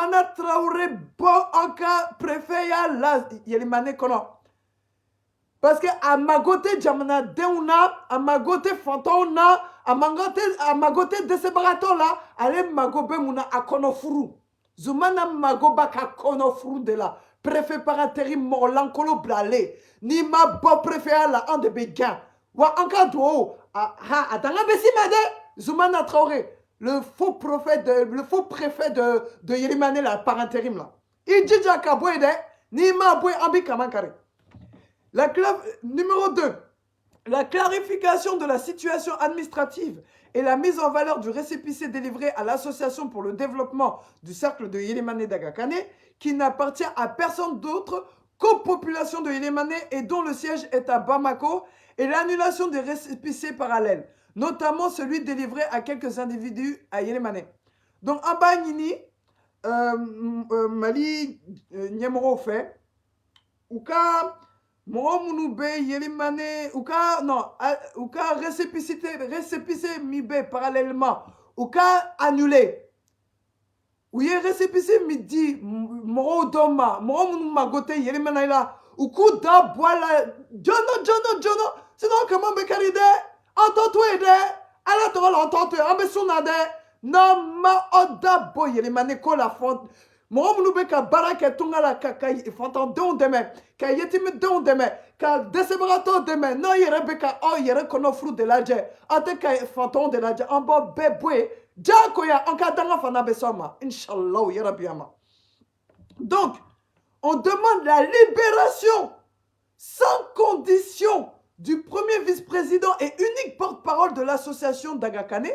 Zoumana Traoré bon anka préfet ya la Yelimane kono. Parce que à magote jamana deuna, à magote fantona, à magote de ce barato là, allez magobe muna a kono furu. Zoumana magoba ka kono furu de la. Préfet par intérim morlankolo blale. Ni ma bon préfet la en de béguin. Wa anka do. Ha, atanga besi made. Zoumana Traoré. Le faux préfet de Yelimane là, par intérim là. Idjidja kabouede, ni ma boué ambi kamankare. Numéro 2. La clarification de la situation administrative et la mise en valeur du récépissé délivré à l'Association pour le développement du cercle de Yelimane d'Agakane, qui n'appartient à personne d'autre qu'aux populations de Yelimane et dont le siège est à Bamako, et l'annulation des récépissés parallèles, notamment celui délivré à quelques individus à Yelimane. Donc, en bas, Nini, Mali, Nyemoro fait, ou ka, Mouromounube, Yelimane, ou ka, non, ou ka récépissé Mibé parallèlement, ou ka annulé. Ou yé récépissé midi, Moro Doma, Mouromoun Magote, Yelimane là, ou coup da boila, Jono, sinon comment me caride? Entends-toi aider, ala toi l'entends-toi, ambesounade, non ma oda boy, Yelimane ko la font. Mouromounube ka baraka tunga la kaka, fantan don deme, ka yetime don deme, ka desebarato deme, non yere beka, oh yere kono fruit de la dje, ate ka fanton de la dje, en bo bebwe, Djakoya, en cas d'enfant besoma, Inch'Allah, Yarabiyama. Donc, on demande la libération sans condition du premier vice-président et unique porte-parole de l'association d'Agakane,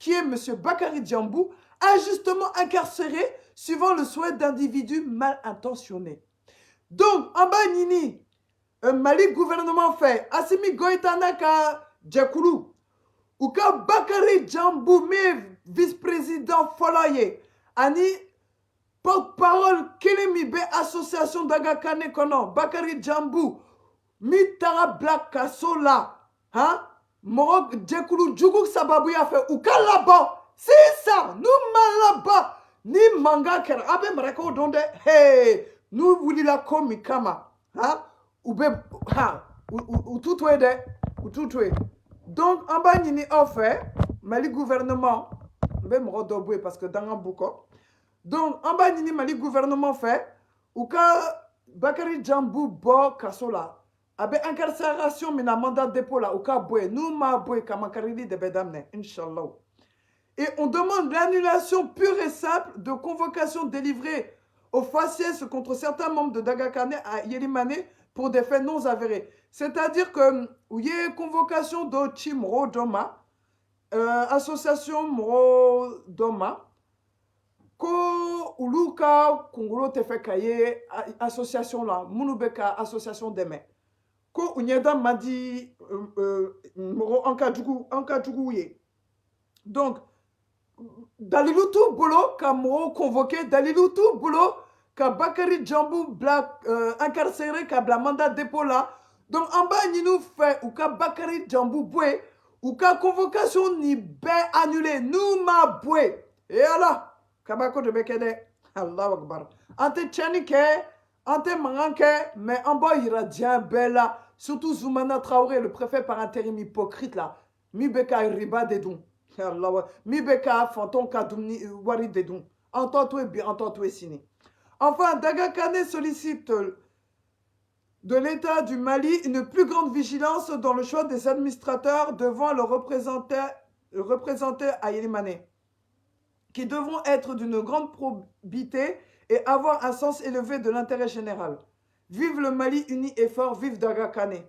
qui est M. Bakary Djambou, injustement incarcéré suivant le souhait d'individus mal intentionnés. Donc, en bas, Nini, Mali gouvernement fait, Assimi Goïtanaka Djakoulou, ou ka Bakary Djambou, mais vice-président Folaye, Ani, porte-parole Kelemibe, association d'Agakane Kono, Bakary Djambou, Mitara Black Kasola, hein, Morok Djekoulou, Djougouk Sababou ya fait, ou ka là-bas, c'est ça, nous malaba, ni manga ker, abe marako donde, hey, nous voulons la komikama, hein, ou be, ha, ou tout de, donc, en bas, Nini offert, Mali gouvernement, parce que dans un bouco. Donc, en bas, Nini Mali gouvernement fait, ou ka Bakary Djambou bo kasola, avec incarcération, mais un mandat de dépôt là, ou ka boué, nous ma boué, kamakarili de bedamne, Inch'Allah. Et on demande l'annulation pure et simple de convocation délivrée au faciès contre certains membres de Dagakane à Yelimane pour des faits non avérés. C'est-à-dire que, il y a convocation d'Ochi Moro Doma, association Moro Doma, ko uluka Kongolo te fait kaye association là, Mounubeka association deme. Ko unyeda madi Moro Ankadjougou ye. Donc, Daliloutou Bolo, ka Moro convoqué, Daliloutou Bolo, ka Bakary Djambou incarcéré, ka bla mandat dépôt là. Donc, en bas, ni nous fait, ou ka Bakary Djambou boué, ou ka convocation ni ben annulée, nous ma boué. Et alors, kabako de bekede, Allah Akbar. Ante tchanike, ante manganke, mais en bas, il y a bien bella. Surtout Zoumana Traoré, le préfet par intérim hypocrite là. Mi beka riba dedon. Allah, mi beka fanton kadoumni wari dedon. Entends-toi bien, entends-toi signé. Enfin, Dagakane sollicite de l'État du Mali une plus grande vigilance dans le choix des administrateurs devant le représenter à Yelimane, qui devront être d'une grande probité et avoir un sens élevé de l'intérêt général. Vive le Mali uni et fort, vive Dagakane.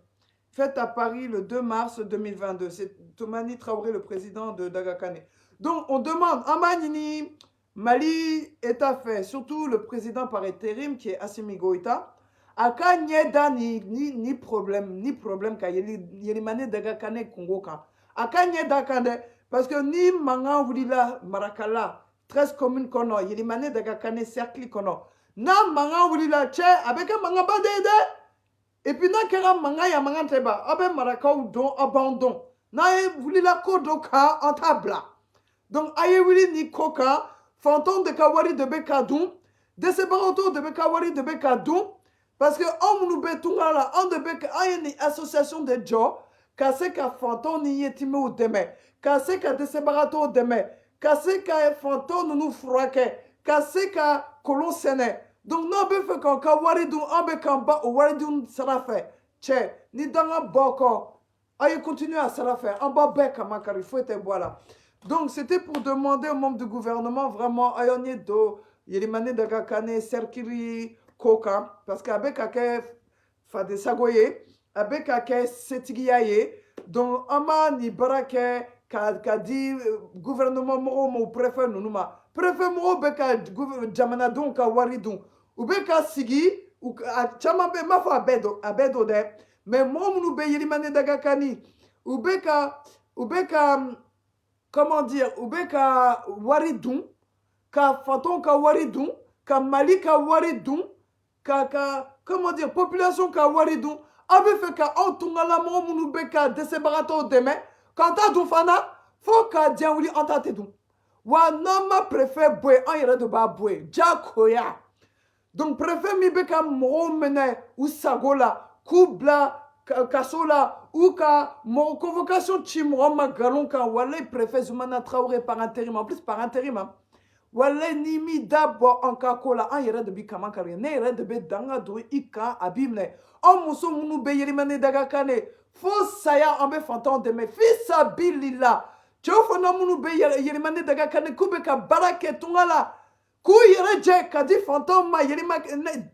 Fête à Paris le 2 mars 2022. C'est Toumani Traoré, le président de Dagakane. Donc, on demande, Amanini, Mali est à fait, surtout le président par intérim qui est Assimi Goïta, aka nyeda ni problème ka Yelimane Dagakane Congo ka aka nyeda kande parce que ni manga wulila marakala 13 communes kono Yelimane Dagakane cercle kono na manga wulila che avec manga badede et puis na kera manga ya manga teba abe maraka ou don abandon na wulila kodoka en tabla donc aye wuli ni koka fantôme de kawari de bekadum desebarato de bekawari de bekadum parce que on nous betunga la on de bek ayeni association de jo kase ka fantôme ni yetime ou deme kase ka desebarato deme kase ka fantôme nous frake kase ka kolon sene donc non be fe kan kawari dum on be kan ba wari dum sera fait che ni danga boko aye continue à sera fait en bas bec à makari faut être voilà. Donc, c'était pour demander aux membres du gouvernement vraiment ayonye do yelimane daga kane serkiri koka parce qu'avec ake fade sagoye avec ake setigiyaye donc ama ni barake ka di gouvernement mo préfet nunuma préfet mo be ka jamana don ka wari don ou be ka sigi ou chama be ma fa abedo de mais mo munu be yelimane daga kani ou be ka comment dire, oube ka waridun, ka fanton ka waridun, ka mali ka waridun, comment dire, population ka waridun, abe fait ka antunga la mo munu be ka desebarato deme, quand ta dun fana, faut ka dian wuli antate dun. Wa nama préfet bwe, an yere de ba bwe, jakoya. Donc préfet mi be ka mo mene, ou sagola, kubla, kasola, ou ka mon convocation chimro magalon ka wale préfet Zoumana Traoré par intérim en plus par intérim hein. Wale nimi d'abord en kakola en yere de bi kaman kari ne yere de be danga do ika abimne en muso munu be yerimane daga kane fo saya en be fantan de me fisa bilila chofo na munu be yerimane daga kane kube ka barake tungala ku yere je kadi fantan ma yerimane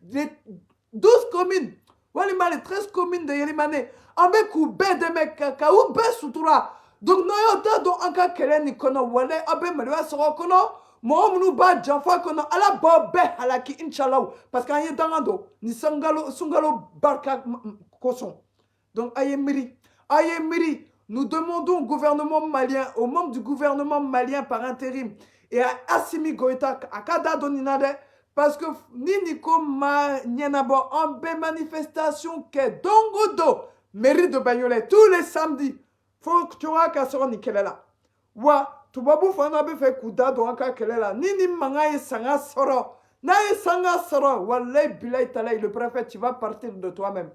12 communes wali mali 13 communes de yerimane ambe ku be de me ka u be sutura donc no yo ta do anka kele ni kono wale abe maliwa soro kono mo munu ba janfa kono ala bo be halaki inshallah parce que anye dangando ni sungalo barka koson donc aye miri nous demandons au gouvernement malien aux membres du gouvernement malien par intérim et à Assimi Goïta à kada doninade parce que nini koma nyenabo en be manifestation ke dongodo mairie de Bagnolet tous les samedis faut que tu vois qu'à sera nikelela wa tubabu fana be fait kuda do anka kelela nini manga sanga soro na sanga soro wallahi bilay talay le préfet tu vas partir de toi-même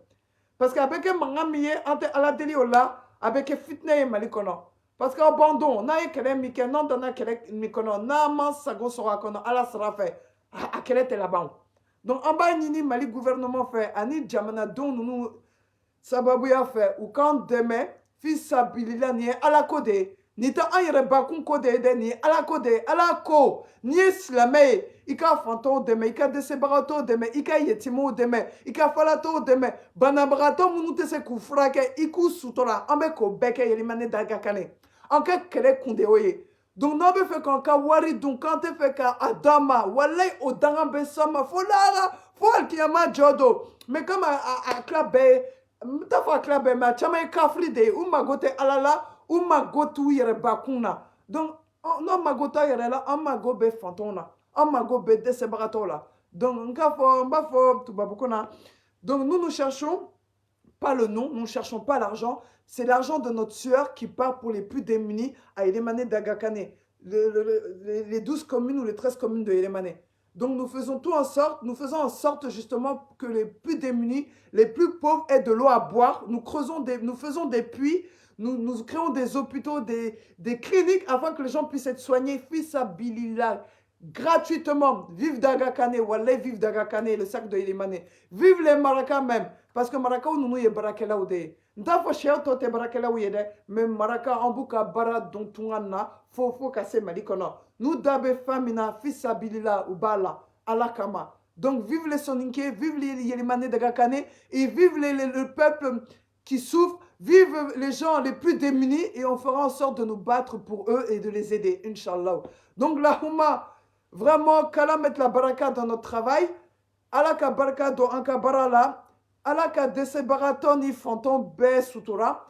parce qu'avec manga miye ante ala deli ola avec fitne malikono parce que abandon na kele mike non dana kele mikono na man sago sora kono ala sera fait à kele te là-bas donc en bas nini mali gouvernement fait ani jamana don nous sababu ya fait ou quand demain fils abilila ni ala kode ni ta ayere bakun kode de ni ala kode ala ko ni islamé ika fanto demain ika desebarato demain ika yetimo demain ika falato demain banabarato munute se kufrake iku sutora ambe ko beke yelimane daga kane anka kele kunde oye donc non be fait quand ka wari donc quand te fait ka adama walay odanga be sama folara fol kiyama jodo mais comme à klabe ta fa klabe ma chama kafri de umagote alala umagotu yere bakuna donc non magota yere la amago be fantona amago be desebarato la donc nka fo mba fo tubabukona donc nous cherchons pas le nom, nous ne cherchons pas l'argent, c'est l'argent de notre sueur qui part pour les plus démunis à Yelemane d'Agakane, les 12 communes ou les 13 communes de Yelemane. Donc nous faisons faisons en sorte justement que les plus démunis, les plus pauvres aient de l'eau à boire, nous faisons des puits, nous créons des hôpitaux, des cliniques afin que les gens puissent être soignés, fils à Bilila, gratuitement. Vive Dagakane, Wallah, vive Dagakane, le sac de Yelemane. Vive les Maraka même. Parce que Maraka, nous y barakela ou de. Ndafo cher to te barakela ou yede. Mais Maraka, en bouka bara dont tungana, faut casser malikono. Nous dabe famina, fils abilila ou bala, alakama. Donc vive les Soninke, vive les Yelemane Dagakane et vive le peuple qui souffre. Vive les gens les plus démunis et on fera en sorte de nous battre pour eux et de les aider, Inch'Allah. Donc la Houma, vraiment, qu'Allah mette la baraka dans notre travail. Allah ka baraka do anka barala. Allah ka dese baraton ni fanton be sutura.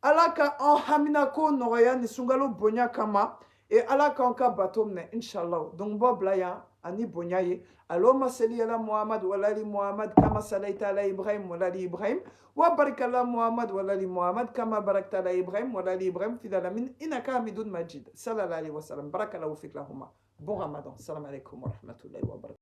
Allah ka en haminako noraya ni sungalo bonya kama. Et Allah ka anka batomne, Inch'Allah. Donc Bob Laya, ani bonyaye. Allahumma salli ala Muhammad wa ali Muhammad kama salaita ala Ibrahim wa ali Ibrahim. Wa barik ala Muhammad wa ali Muhammad kama barakta ala Ibrahim wa ali Ibrahim fil alamin innaka hamidun majid. Sallallahu alayhi wa sallam. Barakallahu fik lahumma. Bon Ramadan. Salam alaikum wa rahmatullahi wa barakatuh.